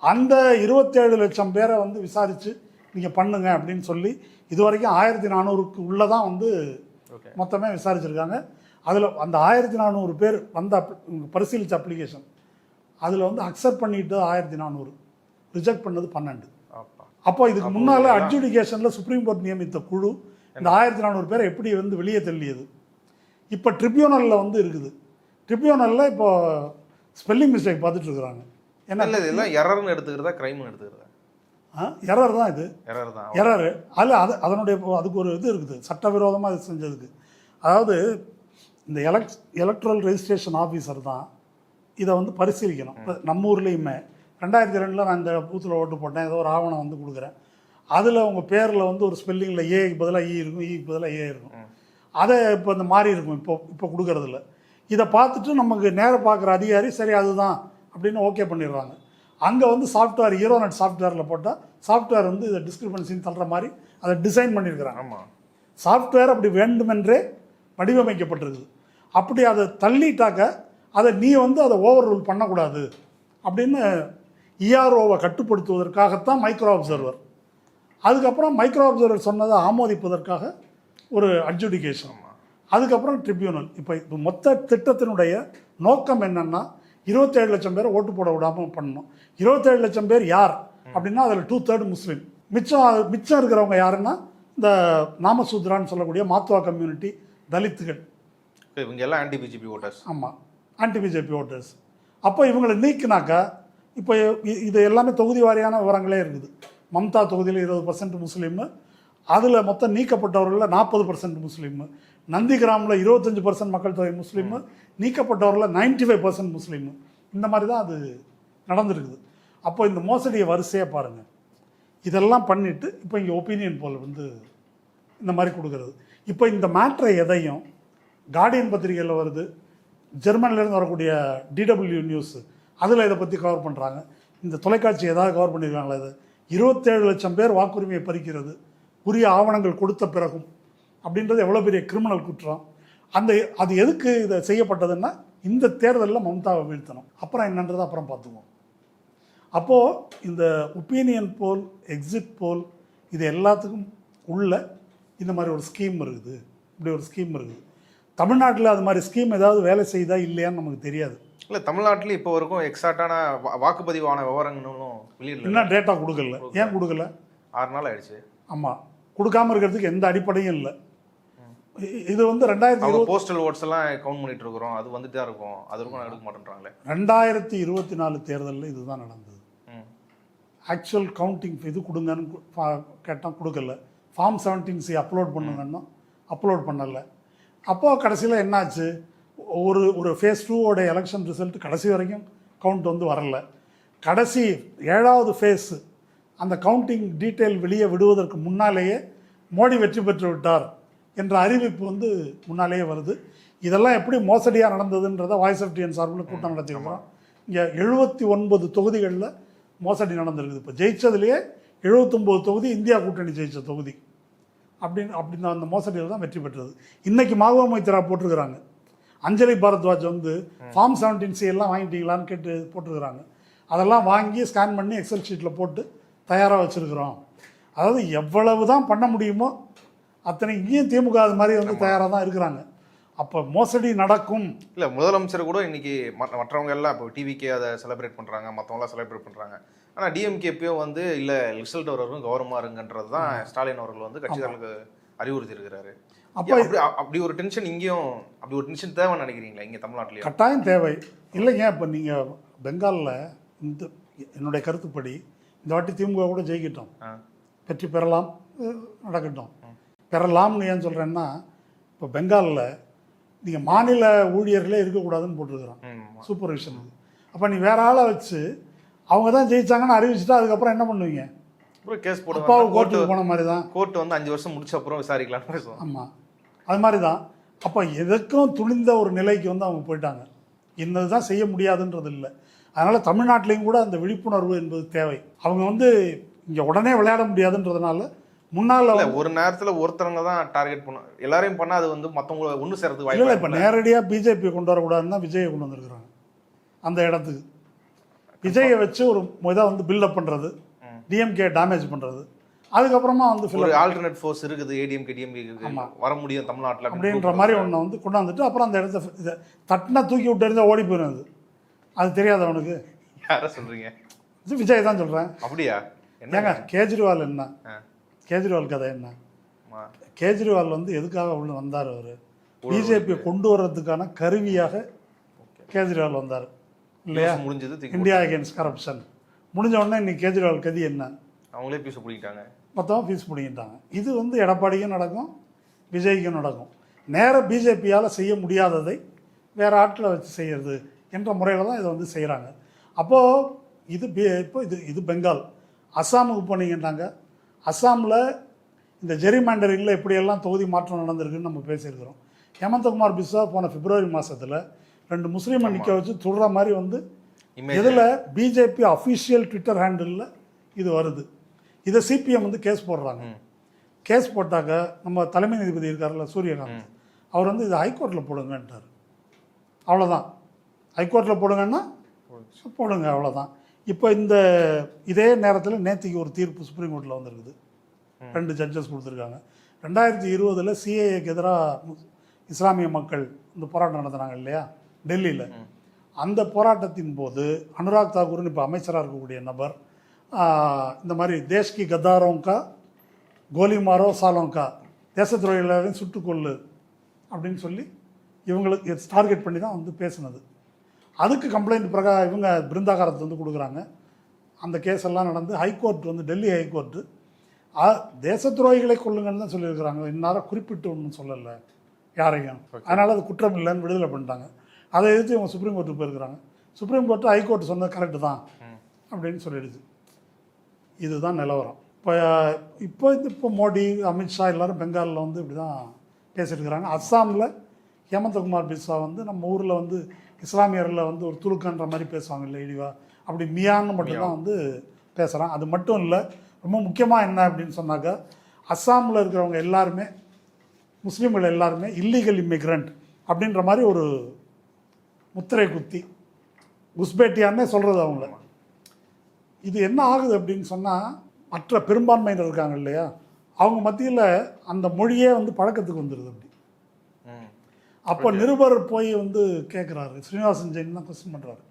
அந்த 27 லட்சம் பேரை வந்து விசாரித்து நீங்கள் பண்ணுங்க அப்படின்னு சொல்லி இது வரைக்கும் 1400க்கு உள்ளே தான் வந்து மொத்தமே விசாரிச்சிருக்காங்க. அதில் அந்த 1400 பேர் வந்த பரிசீலித்த அப்ளிகேஷன் அதில் வந்து அக்செப்ட் பண்ணிட்டு 1400, ரிஜெக்ட் பண்ணது 12. அப்போ இதுக்கு முன்னால் அட்ஜுடிகேஷனில் சுப்ரீம் கோர்ட் நியமித்த குழு இந்த 1400 பேரை எப்படி வந்து வெளியே தள்ளியது. இப்போ ட்ரிபியூனலில் வந்து இருக்குது. ட்ரிபியூனலில் இப்போ ஸ்பெல்லிங் மிஸ்டேக் பார்த்துட்டு இருக்கிறாங்க. என்ன இதெல்லாம் எரர்னு எடுத்துக்கிறதா க்ரைம்னு எடுத்துக்கிறதா? எரர் தான் இது, எரர் தான். எரரு. அதில் அதனுடைய அதுக்கு ஒரு இது இருக்குது, சட்டவிரோதமாக இது செஞ்சதுக்கு. அதாவது இந்த எலக்ட்ரல் ரெஜிஸ்ட்ரேஷன் ஆஃபீஸர் தான் இதை வந்து பரிசீலிக்கணும். இப்போ நம்ம ஊர்லேயுமே 2002 நான் இந்த பூத்தில் ஓட்டு போட்டேன், ஏதோ ஒரு ஆவணம் வந்து கொடுக்குறேன். அதில் உங்கள் பேரில் வந்து ஒரு ஸ்பெல்லிங்கில் ஏக்கு பதிலாக இ இருக்கும், ஈக்கு பதிலாக ஏ இருக்கும். அதை இப்போ இந்த மாதிரி இருக்கும் இப்போ கொடுக்கறதில்ல. இதை பார்த்துட்டு நமக்கு நேரம் பார்க்குற அதிகாரி சரி அதுதான் அப்படின்னு ஓகே பண்ணிடுறாங்க. அங்கே வந்து சாஃப்ட்வேர் ஈரோநெட் சாஃப்ட்வேரில் போட்டால் சாஃப்ட்வேர் வந்து இதை டிஸ்கிரிபன்சின்னு தள்ளுற மாதிரி அதை டிசைன் பண்ணியிருக்கிறாங்க. ஆமாம், சாஃப்ட்வேர் அப்படி வேண்டுமென்றே வடிவமைக்கப்பட்டிருக்குது. அப்படி அதை தள்ளிட்டாக்க அதை நீ வந்து அதை ஓவர் ரூல் பண்ணக்கூடாது அப்படின்னு இஆர்ஓவை கட்டுப்படுத்துவதற்காகத்தான் மைக்ரோ அப்சர்வர். அதுக்கப்புறம் மைக்ரோ அப்சர்வர் சொன்னதை ஆமோதிப்பதற்காக ஒரு அட்ஜுடிகேஷன், அதுக்கப்புறம் ட்ரிபியூனல். இப்போ மொத்த திட்டத்தினுடைய நோக்கம் என்னென்னா 27 லட்சம் பேரை ஓட்டு போட விடாமல் பண்ணணும். 27 லட்சம் பேர் யார் அப்படின்னா அதில் 2/3 முஸ்லீம். மிச்சம் இருக்கிறவங்க யாருன்னா இந்த நாமசூத்ரான்னு சொல்லக்கூடிய மாத்வா கம்யூனிட்டி, தலித்துகள். இவங்க எல்லாம் ஆன்டி பிஜேபி ஓட்டர்ஸ். ஆமாம், ஆன்டி பிஜேபி ஓட்டர்ஸ். அப்போ இவங்களை நீக்கினாக்கா இப்போ இது எல்லாமே தொகுதி வாரியான விவரங்களே இருக்குது. மம்தா தொகுதியில் 20% முஸ்லீமு, அதில் மொத்தம் நீக்கப்பட்டவர்களில் 40% முஸ்லீமு. நந்திகிராமில் 25% மக்கள் தொகை முஸ்லீமு, நீக்கப்பட்டவர்களில் 95% முஸ்லீமு. இந்த மாதிரி தான் அது நடந்துருக்குது. அப்போ இந்த மோசடியை வரிசையாக பாருங்கள். இதெல்லாம் பண்ணிவிட்டு இப்போ இங்கே ஒப்பீனியன் போல் வந்து இந்த மாதிரி கொடுக்குறது. இப்போ இந்த மேட்ரை எதையும் கார்டியன் பத்திரிகையில் வருது, ஜெர்மனிலேருந்து வரக்கூடிய DW நியூஸ் அதில் இதை பற்றி கவர் பண்ணுறாங்க. இந்த தொலைக்காட்சி ஏதாவது கவர் பண்ணியிருக்காங்களா? இது 27 லட்சம் பேர் வாக்குரிமையை பறிக்கிறது உரிய ஆவணங்கள் கொடுத்த பிறகும் அப்படின்றது எவ்வளோ பெரிய கிரிமினல் குற்றம். அது எதுக்கு இதை செய்யப்பட்டதுன்னா இந்த தேர்தலில் மம்தாவை வீழ்த்தணும். அப்புறம் என்னன்றதை அப்புறம் பார்த்துக்குவோம். அப்போது இந்த ஒப்பீனியன் போல், எக்ஸிட் போல், இது எல்லாத்துக்கும் உள்ள இந்த மாதிரி ஒரு ஸ்கீம் இருக்குது. இப்படி ஒரு ஸ்கீம் இருக்குது. தமிழ்நாட்டில் அது மாதிரி ஸ்கீம் ஏதாவது வேலை செய்தா இல்லையான்னு நமக்கு தெரியாது. இல்லை, தமிழ்நாட்டில் இப்போ வரைக்கும் எக்ஸாக்டான வாக்குப்பதிவான விவரங்களும் வெளியிடல. இன்னும் டேட்டா கொடுக்கல. ஏன் கொடுக்கல? 6 நாள் ஆயிடுச்சு. ஆமாம், கொடுக்காமல் இருக்கிறதுக்கு எந்த அடிப்படையும் இல்லை. இது வந்து 2020 போஸ்டல் ஓட்ஸ் எல்லாம் கவுண்ட் பண்ணிட்டு இருக்கிறோம், அது வந்துட்டு தான் இருக்கும், அது இருக்கும் எடுக்க மாட்டேன்றாங்களே. 2024 தேர்தலில் இதுதான் நடந்தது. ஆக்சுவல் கவுண்டிங் இது கொடுங்கன்னு கேட்டால் கொடுக்கல. ஃபார்ம் 17C அப்லோட் பண்ணுங்கன்னா அப்லோட் பண்ணலை. அப்போது கடைசியில் என்னாச்சு, ஒரு ஃபேஸ் 2 எலெக்ஷன் ரிசல்ட் கடைசி வரைக்கும் கவுண்ட் வந்து வரல. கடைசி 7வது ஃபேஸ் அந்த கவுண்டிங் டீட்டெயில் வெளியே விடுவதற்கு முன்னாலேயே மோடி வெற்றி பெற்று விட்டார் என்ற அறிவிப்பு வந்து முன்னாலேயே வருது. இதெல்லாம் எப்படி மோசடியாக நடந்ததுன்றதை வாய்ஸ் ஆஃப் டிஎன் சார்பில் கூட்டம் நடத்திருக்கிறோம். இங்கே 79 தொகுதிகளில் மோசடி நடந்திருக்குது. இப்போ ஜெயிச்சதுலேயே 79 தொகுதி இந்தியா கூட்டணி ஜெயிச்ச தொகுதி அப்படின்னு அந்த மோசடியில் தான் வெற்றி பெற்றது. இன்றைக்கி மாகவ மொய்த்ரா போட்டிருக்கிறாங்க. அஞ்சலி பாரத்வாஜ் வந்து ஃபார்ம் 17C எல்லாம் வாங்கிட்டீங்களான்னு கேட்டு போட்டிருக்கிறாங்க. அதெல்லாம் வாங்கி ஸ்கேன் பண்ணி எக்ஸல் ஷீட்டில் போட்டு தயாராக வச்சுருக்கிறோம். அதாவது எவ்வளவு தான் பண்ண முடியுமோ அத்தனை இங்கேயும் திமுக அது மாதிரி வந்து தயாராக தான் இருக்கிறாங்க. அப்போ மோசடி நடக்கும். இல்லை, முதலமைச்சர் கூட இன்னைக்கு மற்றவங்க எல்லாம் இப்போ டிவிக்கே அதை செலிப்ரேட் பண்ணுறாங்க, மற்றவங்களாம் செலிப்ரேட் பண்ணுறாங்க. ஆனால் டிஎம்கேபியோ வந்து இல்லை ரிசல்ட் வரவரும் கௌரவமாக இருங்கன்றது தான் ஸ்டாலின் அவர்கள் வந்து கட்சிகளுக்கு அறிவுறுத்தி இருக்கிறாரு. அப்போ அப்படி ஒரு டென்ஷன் இங்கேயும் அப்படி ஒரு டென்ஷன் தேவைன்னு நினைக்கிறீங்களா இங்கே தமிழ்நாட்டிலேயே? கட்டாயம் தேவை. இல்லைங்க, இப்போ நீங்கள் பெங்காலில் இந்த என்னுடைய கருத்துப்படி இந்த வாட்டி திமுக கூட ஜெயிக்கட்டும், வெற்றி பெறலாம், நடக்கட்டும். பெறலாம்னு ஏன் சொல்கிறேன்னா, இப்போ பெங்காலில் நீங்கள் மாநில ஊழியர்களே இருக்கக்கூடாதுன்னு போட்டிருக்கிறான் சூப்பர்விஷன். அப்போ நீ வேற ஆளை வச்சு அவங்க தான் ஜெயிச்சாங்கன்னு அறிவிச்சுட்டா அதுக்கப்புறம் என்ன பண்ணுவீங்க? கேஸ் போட கோர்ட்டுக்கு போன மாதிரி தான். கோர்ட்டு வந்து 5 வருஷம் முடிச்ச அப்புறம் விசாரிக்கலாம்னு பேசுவோம். ஆமாம், அது மாதிரி தான். அப்போ எதுக்கும் துணிந்த ஒரு நிலைக்கு வந்து அவங்க போயிட்டாங்க. இன்னது தான் செய்ய முடியாதுன்றது இல்லை. அதனால் தமிழ்நாட்டிலையும் கூட அந்த விழிப்புணர்வு என்பது தேவை. அவங்க வந்து இங்கே உடனே விளையாட முடியாதுன்றதுனால முன்னால் ஒரு நேரத்தில் ஒருத்தவங்க தான் டார்கெட் பண்ணும், எல்லாரையும் பண்ணால் அது வந்து மற்றவங்களை ஒன்று சேர்றதுக்கு வாய்ப்பு இல்லை. இப்போ நேரடியாக பிஜேபி கொண்டு வரக்கூடாதுன்னு தான் விஜயை கொண்டு வந்திருக்கிறாங்க அந்த இடத்துக்கு. விஜயை வச்சு ஒரு இதாக வந்து பில்டப் பண்ணுறது, டிஎம்கே டேமேஜ் பண்ணுறது, அதுக்கப்புறமா வந்து ஒரு ஆல்டர்னேட் ஃபோர்ஸ் இருக்குது ஏடிஎம்கே டிஎம்கே வர முடியும் தமிழ்நாட்டில் அப்படின்ற மாதிரி ஒன்று வந்து கொண்டாந்துட்டு அப்புறம் அந்த இடத்த இதை தட்டினா தூக்கி விட்டு இருந்தால் ஓடி போயிடும். அது தெரியாது அவனுக்கு. யாரை சொல்கிறீங்க? இது விஜய் தான் சொல்கிறேன். அப்படியா? ஏங்க கேஜ்ரிவால் என்ன, கேஜ்ரிவால் கதை என்ன? கேஜ்ரிவால் வந்து எதுக்காக உள்ள வந்தார்? அவர் பிஜேபியை கொண்டு வர்றதுக்கான கருவியாக கேஜ்ரிவால் வந்தார் இல்லையா? முடிஞ்சது இந்தியா அகேன்ஸ்ட் கரப்ஷன் முடிஞ்ச உடனே இன்னைக்கு கேஜ்ரிவால் கதி என்ன? அவங்களே பீஸ் பிடிக்கிட்டாங்க, மொத்தமாக பீஸ் பிடிக்கிட்டாங்க. இது வந்து எடப்பாடிக்கும் நடக்கும், விஜய்க்கும் நடக்கும். நேர பிஜேபியால் செய்ய முடியாததை வேறு ஆட்களை வச்சு செய்கிறது என்ற முறையில் தான் இதை வந்து செய்கிறாங்க. அப்போது இது பெங்கால். அஸ்ஸாமுக்கு போனீங்கன்னாங்க, அஸ்ஸாமில் இந்த ஜெரிமாண்டரிங்கில் எப்படியெல்லாம் தொகுதி மாற்றம் நடந்திருக்குன்னு நம்ம பேசியிருக்கிறோம். ஹேமந்தகுமார் பிஸ்வா போன பிப்ரவரி மாதத்தில் 2 முஸ்லீமை நிற்க வச்சு துடுற மாதிரி வந்து இதில் பிஜேபி அஃபிஷியல் ட்விட்டர் ஹேண்டிலில் இது வருது. இதை சிபிஎம் வந்து கேஸ் போடுறாங்க. கேஸ் போட்டாக்க நம்ம தலைமை நீதிபதி இருக்கார்ல சூரியகாந்த், அவர் வந்து இது ஹைகோர்ட்டில் போடுங்கன்ட்டார். அவ்வளோதான், ஹைகோர்ட்டில் போடுங்கன்னா போடுங்க, அவ்வளோதான். இப்போ இதே நேரத்தில் நேற்றுக்கு ஒரு தீர்ப்பு சுப்ரீம் கோர்ட்டில் வந்திருக்குது. 2 ஜட்ஜஸ் கொடுத்துருக்காங்க. 2020 சிஏஏக்கு எதிராக இஸ்லாமிய மக்கள் இந்த போராட்டம் நடத்துனாங்க இல்லையா டெல்லியில். அந்த போராட்டத்தின் போது அனுராக் தாக்கூர்னு இப்போ அமைச்சராக இருக்கக்கூடிய நபர் இந்த மாதிரி தேஷ்கி கத்தாரோங்கா கோலி மாரோ சாலோங்கா, தேச துறையிலையும் சுட்டுக்கொள்ளு அப்படின்னு சொல்லி இவங்களுக்கு டார்கெட் பண்ணி தான் வந்து பேசுனது. அதுக்கு கம்ப்ளைண்ட் இவங்க பிருந்தாகாரத்தை வந்து கொடுக்குறாங்க. அந்த கேஸ் எல்லாம் நடந்து ஹைகோர்ட் வந்து டெல்லி ஹைகோர்ட்டு தேச துரோகிகளை கொள்ளுங்கன்னு தான் சொல்லியிருக்கிறாங்க. இந்நேரம் குறிப்பிட்டு ஒன்றும் சொல்லலை யாரையும். அதனால் அது குற்றம் இல்லைன்னு விடுதலை பண்ணிட்டாங்க. அதை எதிர்த்து இவங்க சுப்ரீம் கோர்ட்டுக்கு போயிருக்கிறாங்க. சுப்ரீம் கோர்ட்டு ஹைகோர்ட்டு சொன்னது கரெக்டு தான் அப்படின்னு சொல்லிடுச்சு. இதுதான் நிலவரம். இப்போ மோடி அமித்ஷா எல்லோரும் பெங்காலில் வந்து இப்படி தான் பேசிட்டு இருக்கிறாங்க. அஸ்ஸாமில் ஹேமந்தகுமார் பிஸ்வா வந்து நம்ம ஊரில் வந்து இஸ்லாமியரில் வந்து ஒரு துலுக்கன்ற மாதிரி பேசுவாங்க இல்லை இழிவா, அப்படி மியான்னு மட்டும்தான் வந்து பேசுகிறான். அது மட்டும் இல்லை, ரொம்ப முக்கியமாக என்ன அப்படின்னு சொன்னாக்கா அஸ்ஸாமில் இருக்கிறவங்க எல்லாருமே முஸ்லீம்கள் எல்லாருமே இல்லீகல் இமிக்ரண்ட் அப்படின்ற மாதிரி ஒரு முத்திரை குத்தி உஸ்பேட்டியான்னே சொல்கிறது அவங்கள. இது என்ன ஆகுது அப்படின்னு சொன்னால் மற்ற பெரும்பான்மையினர் இருக்காங்க இல்லையா, அவங்க மத்தியில் அந்த மொழியே வந்து பழக்கத்துக்கு வந்துடுது. அப்படி அப்போ நிருபர் போய் வந்து கேட்குறாரு, ஸ்ரீனிவாசன் ஜெயின் தான் கொஸ்டின் பண்ணுறாரு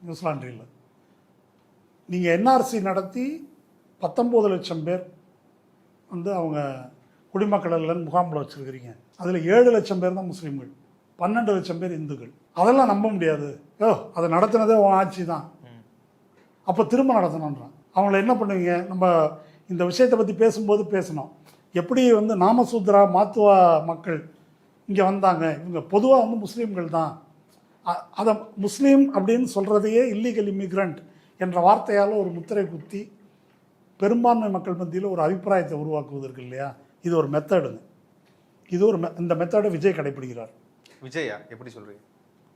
நியூஸ்லாண்ட்ரியில், நீங்கள் என்ஆர்சி நடத்தி 19 லட்சம் பேர் வந்து அவங்க குடிமக்கள் இல்லைன்னு முகாமில் வச்சுருக்கிறீங்க. அதில் 7 லட்சம் பேர் தான் முஸ்லீம்கள், 12 லட்சம் பேர் இந்துக்கள். அதெல்லாம் நம்ப முடியாது. அதை நடத்தினதே உன் ஆட்சி தான், அப்போ திரும்ப நடத்தணுன்றான். அவங்கள என்ன பண்ணுவீங்க? நம்ம இந்த விஷயத்தை பற்றி பேசும்போது பேசணும். எப்படி வந்து நாமசூத்ரா மாத்துவா மக்கள் இங்கே வந்தாங்க, இவங்க பொதுவாக வந்து முஸ்லீம்கள் தான். அதை முஸ்லீம் அப்படின்னு சொல்கிறதையே இல்லீகல் இமிக்ரண்ட் என்ற வார்த்தையால் ஒரு முத்திரை குத்தி பெரும்பான்மை மக்கள் மத்தியில் ஒரு அபிப்பிராயத்தை உருவாக்குவதற்கு இல்லையா, இது ஒரு மெத்தடுங்க. இது ஒரு இந்த மெத்தடை விஜய் கடைபிடிக்கிறார். விஜயா எப்படி சொல்றீங்க?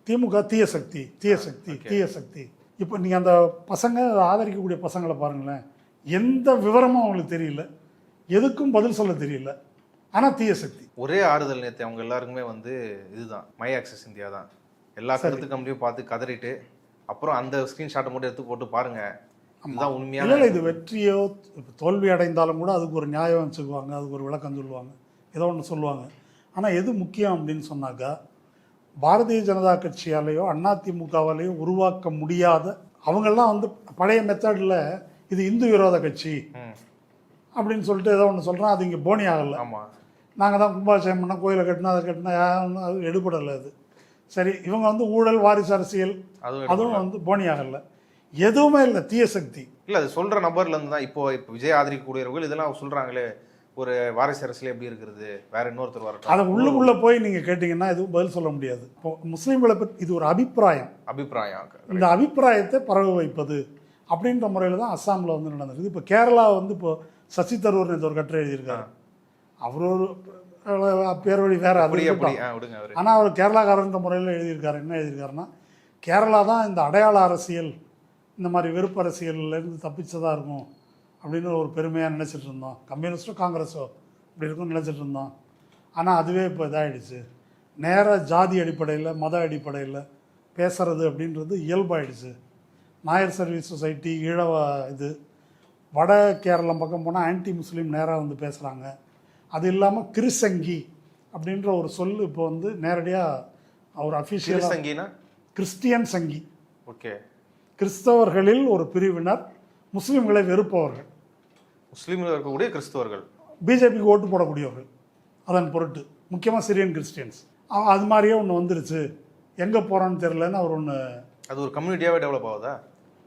திமுக தீய சக்தி தீய சக்தி தீய சக்தி. இப்போ நீங்கள் அந்த பசங்க ஆதரிக்கக்கூடிய பசங்களை பாருங்களேன், எந்த விவரமும் அவங்களுக்கு தெரியல, எதுக்கும் பதில் சொல்ல தெரியல, ஆனால் தீய சக்தி. ஒரே ஆறுதல் நேற்று அவங்க எல்லாருக்குமே வந்து இதுதான், மை ஆக்சஸ் இந்தியா தான். எல்லா கருத்து கம்பெனியும் பார்த்து கதறிட்டு அப்புறம் அந்த ஸ்க்ரீன்ஷாட்டை மட்டும் எடுத்து போட்டு பாருங்க, இதுதான் உண்மையான. இல்லை, இது வெற்றியோ இப்போ தோல்வி அடைந்தாலும் கூட அதுக்கு ஒரு நியாயம் வச்சுக்குவாங்க, அதுக்கு ஒரு விளக்கம் சொல்லுவாங்க, ஏதோ ஒன்று சொல்லுவாங்க. ஆனால் எது முக்கியம் அப்படின்னு சொன்னாக்கா, பாரதிய ஜனதா கட்சியாலேயோ அதிமுகவாலேயோ உருவாக்க முடியாத, அவங்கெல்லாம் வந்து பழைய மெத்தடில் இது இந்து விரோத கட்சி அப்படின்னு சொல்லிட்டு ஏதோ ஒன்று சொல்கிறோம், அது இங்கே போனி ஆகலை. ஆமாம், நாங்கள் தான் கும்பாபிஷேகம் பண்ணால் கோயிலை கட்டினா அதை கட்டினா அது எடுபடலை. அது சரி, இவங்க வந்து ஊழல் வாரிசு அரசியல் அதுவும் வந்து போனி ஆகலை, எதுவுமே இல்லை, தீய சக்தி. இல்லை, அது சொல்கிற நபர்லேருந்து தான் இப்போ விஜய் ஆதரிக்கக்கூடியவர்கள் இதெல்லாம் சொல்கிறாங்களே, ஒரு வாரிசு அரசியல் எப்படி இருக்கிறது, வேற இன்னொருத்தர் வரட்டும், அதை உள்ளுக்குள்ளே போய் நீங்கள் கேட்டிங்கன்னா எதுவும் பதில் சொல்ல முடியாது. இப்போ முஸ்லீம்களை பற்றி இது ஒரு அபிப்பிராயம், இந்த அபிப்பிராயத்தை பரவ வைப்பது அப்படின்ற முறையில் தான் அஸ்ஸாமில் வந்து நடந்திருக்கு. இப்போ கேரளா வந்து இப்போ சசி தரூர் நேற்று ஒரு கட்டுரை எழுதியிருக்காரு. அவர் ஒரு பேர் வழி வேறு, அது ஆனால் அவர் கேரளாக்காரன்ற முறையில் எழுதியிருக்காரு. என்ன எழுதியிருக்காருன்னா, கேரளா தான் இந்த அடையாள அரசியல், இந்த மாதிரி வெறுப்பு அரசியல்லேருந்து தப்பிச்சதாக இருக்கும் அப்படின்னு ஒரு பெருமையாக நினச்சிட்டு இருந்தோம். கம்யூனிஸ்டோ காங்கிரஸோ அப்படி இருக்கும்னு நினச்சிட்டு இருந்தோம். ஆனால் அதுவே இப்போ இதாகிடுச்சு, நேராக ஜாதி அடிப்படையில் மத அடிப்படையில் பேசுகிறது அப்படின்றது இயல்பாகிடுச்சு. நாயர் சர்வீஸ் சொசைட்டி ஈழவ இது, வட கேரளம் பக்கம் போனால் ஆன்டி முஸ்லீம் நேராக வந்து பேசுகிறாங்க. அது இல்லாமல் கிறிசங்கி அப்படின்ற ஒரு சொல் இப்போ வந்து நேரடியாக ஒரு அஃபிஷியலாக கிறிஸ்டியன் சங்கி. ஓகே, கிறிஸ்தவர்களில் ஒரு பிரிவினர் முஸ்லீம்களை வெறுப்பவர்கள், முஸ்லீம்கள் இருக்கக்கூடிய கிறிஸ்தவர்கள், பிஜேபிக்கு ஓட்டு போடக்கூடியவர்கள், அதன் பொருட்டு முக்கியமாக சிரியன் கிறிஸ்டியன்ஸ். அது மாதிரியே ஒன்று வந்துருச்சு, எங்கே போகிறோன்னு தெரிலன்னு அவர் ஒன்று. அது ஒரு கம்யூனிட்டியாகவே டெவலப் ஆகுதா?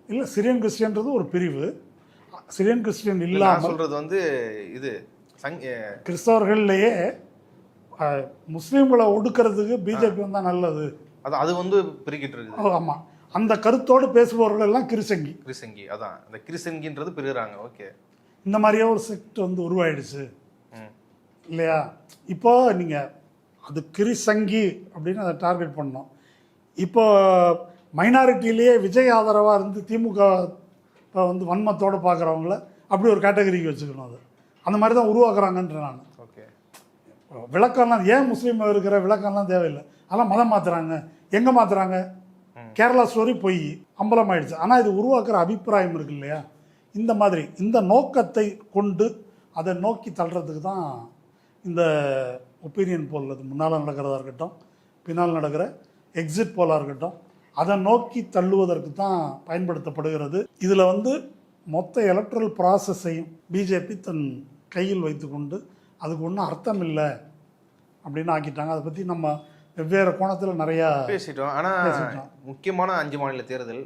இல்லை, சிரியன் கிறிஸ்டியன்றது ஒரு பிரிவு. சிரியன் கிறிஸ்டியன் இல்லாமல் சொல்கிறது வந்து இது கிறிஸ்தவர்கள்லேயே முஸ்லீம்களை ஒடுக்கிறதுக்கு பிஜேபி வந்தால் நல்லது, அது வந்து பிரிக்கிட்டு இருக்குது. ஆமாம், அந்த கருத்தோடு பேசுபவர்கள் எல்லாம் கிறிசங்கி அதான் அந்த கிறிசங்கின்றது பிரிகிறாங்க. ஓகே, இந்த மாதிரியே ஒரு செக்ட் வந்து உருவாயிடுச்சு இல்லையா? இப்போ நீங்கள் அது கிறிசங்கி அப்படின்னு அதை டார்கெட் பண்ணோம். இப்போ மைனாரிட்டியிலேயே விஜய் ஆதரவாக இருந்து திமுக இப்போ வந்து வன்மத்தோடு பார்க்குறவங்கள அப்படி ஒரு கேட்டகரிக்கு வச்சுக்கணும். அது அந்த மாதிரி தான் உருவாக்குறாங்கன்ற நான். ஓகே, விளக்கம்லாம் ஏன் முஸ்லீம் இருக்கிற விளக்கம்லாம் தேவையில்லை, அதெல்லாம் மதம் மாற்றுறாங்க. எங்கே மாற்றுறாங்க? கேரளா ஸ்டோரி போய் அம்பலம் ஆயிடுச்சு. ஆனால் இது உருவாக்குற அபிப்பிராயம் இருக்கு இல்லையா, இந்த மாதிரி இந்த நோக்கத்தை கொண்டு அதை நோக்கி தள்ளுறதுக்கு தான் இந்த ஒப்பீனியன் போல், அது முன்னால் நடக்கிறதா இருக்கட்டும், பின்னால் நடக்கிற எக்ஸிட் போலாக இருக்கட்டும், அதை நோக்கி தள்ளுவதற்கு தான் பயன்படுத்தப்படுகிறது. இதில் வந்து மொத்த எலக்ட்ரல் ப்ராசஸையும் பிஜேபி தன் கையில் வைத்துக்கொண்டு அதுக்கு ஒன்றும் அர்த்தம் இல்லை அப்படின்னு ஆக்கிட்டாங்க. அதை பற்றி நம்ம வெவ்வேறு கோணத்தில் நிறையா பேசிட்டோம். ஆனால் முக்கியமான 5 மாநில தேர்தல்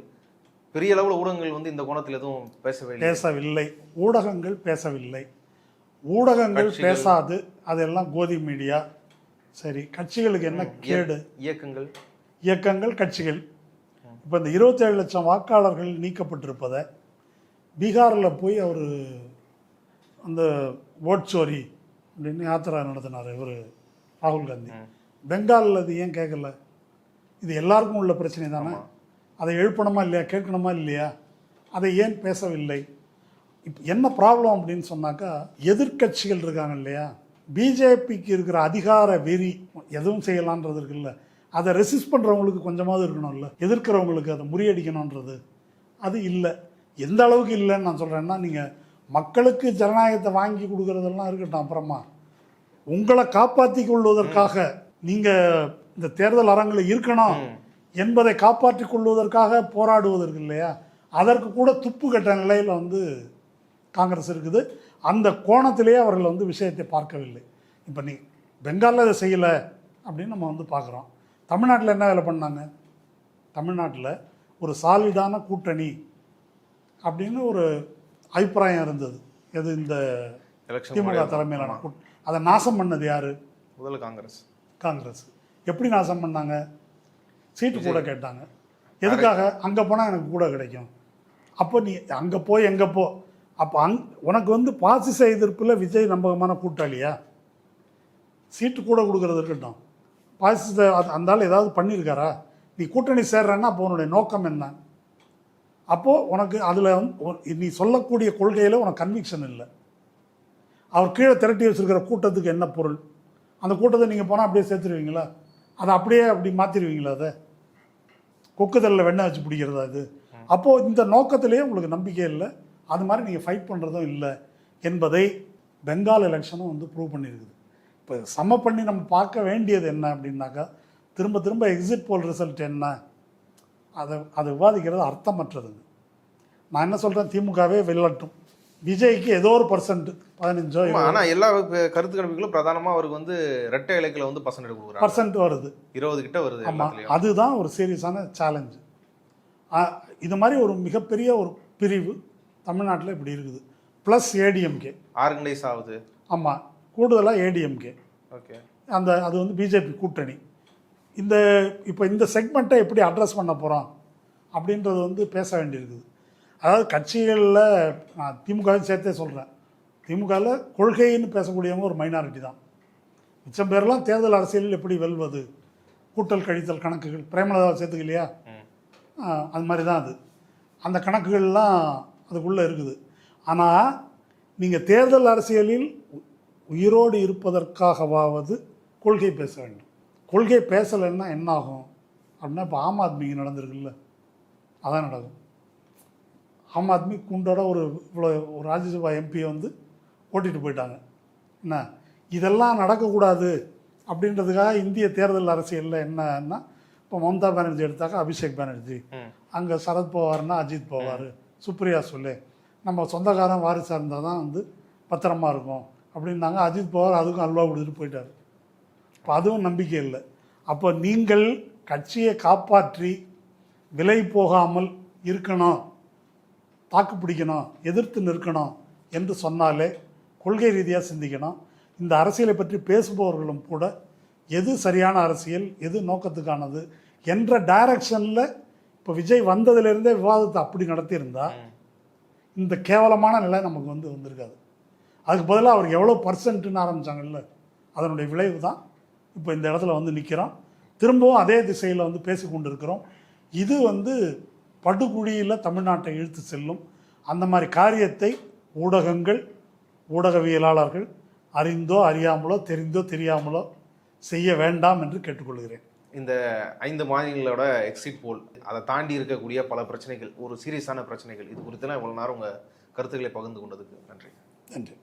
பெரிய அளவில் ஊடகங்கள் வந்து இந்த கோணத்தில் எதுவும் பேசவில்லை. ஊடகங்கள் பேசவில்லை. ஊடகங்கள் பேசாது, அதெல்லாம் கோதி மீடியா. சரி, கட்சிகளுக்கு என்ன கேடு? இயக்கங்கள் கட்சிகள். இப்போ இந்த 27 லட்சம் வாக்காளர்கள் நீக்கப்பட்டிருப்பதை பீகாரில் போய் அவர் அந்த ஓட் சோரி அப்படின்னு யாத்திரா நடத்தினார் இவர் ராகுல் காந்தி. பெங்காலில் அது ஏன் கேட்கல? இது எல்லாருக்கும் உள்ள பிரச்சனை தானே. அதை எழுப்பணுமா இல்லையா, கேட்கணுமா இல்லையா, அதை ஏன் பேசவில்லை? இப்போ என்ன ப்ராப்ளம் அப்படின்னு சொன்னாக்கா, எதிர்கட்சிகள் இருக்காங்க இல்லையா, பிஜேபிக்கு இருக்கிற அதிகார வெறி, எதுவும் செய்யலான்றது இருக்குல்ல, அதை ரெசிஸ்ட் பண்ணுறவங்களுக்கு கொஞ்சமாவது இருக்கணும்ல, எதிர்க்கிறவங்களுக்கு அதை முறியடிக்கணுன்றது அது இல்லை. எந்த அளவுக்கு இல்லைன்னு நான் சொல்கிறேன்னா, நீங்கள் மக்களுக்கு ஜனநாயகத்தை வாங்கி கொடுக்குறதெல்லாம் இருக்கட்டும், அப்புறமா உங்களை காப்பாற்றி கொள்வதற்காக நீங்கள் இந்த தேர்தல் அரங்கில் இருக்கணும் என்பதை காப்பாற்றி கொள்வதற்காக போராடுவதற்கு இல்லையா, அதற்கு கூட துப்பு கட்ட நிலையில் வந்து காங்கிரஸ் இருக்குது. அந்த கோணத்திலேயே அவர்கள் வந்து விஷயத்தை பார்க்கவில்லை. இப்போ நீ பெங்காலில் இதை செய்யலை அப்படின்னு நம்ம வந்து பார்க்குறோம். தமிழ்நாட்டில் என்ன வேலை பண்ணாங்க? தமிழ்நாட்டில் ஒரு சாலிடான கூட்டணி அப்படின்னு ஒரு அபிப்பிராயம் இருந்தது. எது இந்த திமுக தலைமையிலான அதை நாசம் பண்ணது யார்? முதல்ல காங்கிரஸ். எப்படி நாசம் பண்ணாங்க? சீட்டு கூட கேட்டாங்க. எதுக்காக? அங்கே போனால் எனக்கு கூட கிடைக்கும், அப்போ நீ அங்கே போய் எங்கே போ, அப்போ உனக்கு வந்து பாசிச எதிர்ப்பில் விஜய் நம்பகமான கூட்டாளியா? சீட்டு கூட கொடுக்கறது இருக்கட்டும், பாசிச அந்த ஆள் ஏதாவது பண்ணியிருக்காரா? நீ கூட்டணி சேர்றன்னா அப்போ உன்னுடைய நோக்கம் என்ன? அப்போது உனக்கு அதில் நீ சொல்லக்கூடிய கொள்கையில் உனக்கு கன்விக்ஷன் இல்லை. அவர் கீழே திரட்டி வச்சுருக்கிற கூட்டத்துக்கு என்ன பொருள்? அந்த கூட்டத்தை நீங்கள் போனால் அப்படியே சேர்த்துருவீங்களா? அதை அப்படியே அப்படி மாற்றிடுவீங்களா? அதை கொக்குதலில் வெண்ணெய் வச்சு பிடிக்கிறதா இது? அப்போது இந்த நோக்கத்திலேயே உங்களுக்கு நம்பிக்கை இல்லை, அது மாதிரி நீங்கள் ஃபைட் பண்ணுறதும் இல்லை என்பதை பெங்கால் எலெக்ஷனும் வந்து ப்ரூவ் பண்ணியிருக்குது. இப்போ சம பண்ணி நம்ம பார்க்க வேண்டியது என்ன அப்படின்னாக்கா, திரும்ப திரும்ப எக்ஸிட் போல் ரிசல்ட் என்ன, அதை விவாதிக்கிறது அர்த்தமற்றதுங்க. நான் என்ன சொல்கிறேன், திமுகவே வெல்லட்டும், விஜய்க்கு ஏதோ ஒரு %, 15 ஆனால் எல்லா கருத்து கணிப்புகளும் பிரதானமாக அவருக்கு வந்து ரெட்டை இலக்கில் வந்து % வருது, 20 கிட்ட வருது. ஆமாம், அதுதான் ஒரு சீரியஸான சேலஞ்சு. இது மாதிரி ஒரு மிகப்பெரிய ஒரு பிரிவு தமிழ்நாட்டில் இப்படி இருக்குது. ப்ளஸ் ஏடிஎம்கே ஆர்கனைஸ் ஆகுது. ஆமாம், கூடுதலாக ஏடிஎம்கே. ஓகே, அது வந்து பிஜேபி கூட்டணி. இப்போ இந்த செக்மெண்ட்டை எப்படி அட்ரஸ் பண்ண போகிறோம் அப்படின்றது வந்து பேச வேண்டியிருக்குது. அதாவது கட்சிகளில் நான் திமுகவையும் சேர்த்தே சொல்கிறேன், திமுகவில் கொள்கைன்னு பேசக்கூடியவங்க ஒரு மைனாரிட்டி தான். மிச்சம் பேரெல்லாம் தேர்தல் அரசியலில் எப்படி வெல்வது, கூட்டல் கழித்தல் கணக்குகள், பிரேமலதாவை சேர்த்துக்கலையா, அது மாதிரி தான் அது. அந்த கணக்குகள்லாம் அதுக்குள்ளே இருக்குது. ஆனால் நீங்கள் தேர்தல் அரசியலில் உயிரோடு இருப்பதற்காகவாவது கொள்கை பேச வேண்டும். கொள்கை பேசலைன்னா என்ன ஆகும் அப்படின்னா, இப்போ ஆம் ஆத்மிக்கு நடந்திருக்குல்ல, அதான் நடக்கும். ஆம் ஆத்மி குண்டோட இவ்வளோ ஒரு ராஜ்யசபா எம்பியை வந்து ஓட்டிகிட்டு போயிட்டாங்க. என்ன இதெல்லாம் நடக்கக்கூடாது அப்படின்றதுக்காக இந்திய தேர்தல் அரசியலில் என்னன்னா, இப்போ மம்தா பானர்ஜி எடுத்தாக்கா அபிஷேக் பானர்ஜி, அங்கே சரத் பவார்னா அஜித் பவார், சுப்ரியா சுலே, நம்ம சொந்தக்காரன் வாரிசாக இருந்தால் தான் வந்து பத்திரமா இருக்கும் அப்படின்னாங்க. அஜித் பவார் அதுக்கும் அல்வா கொடுத்துட்டு போயிட்டார். இப்போ அதுவும் நம்பிக்கை இல்லை. அப்போ நீங்கள் கட்சியை காப்பாற்றி விலை போகாமல் இருக்கணும், தாக்கு பிடிக்கணும், எதிர்த்து நிற்கணும் என்று சொன்னாலே கொள்கை ரீதியாக சிந்திக்கணும். இந்த அரசியலை பற்றி பேசுபவர்களும் கூட எது சரியான அரசியல், எது நோக்கத்துக்கானது என்ற டைரக்ஷனில் இப்போ விஜய் வந்ததுலேருந்தே விவாதத்தை அப்படி நடத்தியிருந்தா இந்த கேவலமான நிலை நமக்கு வந்திருக்காது. அதுக்கு பதிலாக அவருக்கு எவ்வளோ % ஆரம்பித்தாங்கல்ல, அதனுடைய விளைவு தான் இப்போ இந்த இடத்துல வந்து நிற்கிறோம். திரும்பவும் அதே திசையில் வந்து பேசி கொண்டு இருக்கிறோம். இது வந்து படுகுழியில் தமிழ்நாட்டை இழுத்து செல்லும். அந்த மாதிரி காரியத்தை ஊடகங்கள், ஊடகவியலாளர்கள் அறிந்தோ அறியாமலோ, தெரிந்தோ தெரியாமலோ செய்ய வேண்டாம் என்று கேட்டுக்கொள்கிறேன். இந்த 5 மாநிலங்களோட எக்ஸிட் போல், அதை தாண்டி இருக்கக்கூடிய பல பிரச்சனைகள், ஒரு சீரியஸான பிரச்சனைகள், இது குறித்துலாம் இவ்வளோ நேரம் உங்கள் கருத்துக்களை பகிர்ந்து கொண்டதுக்கு நன்றி. நன்றி.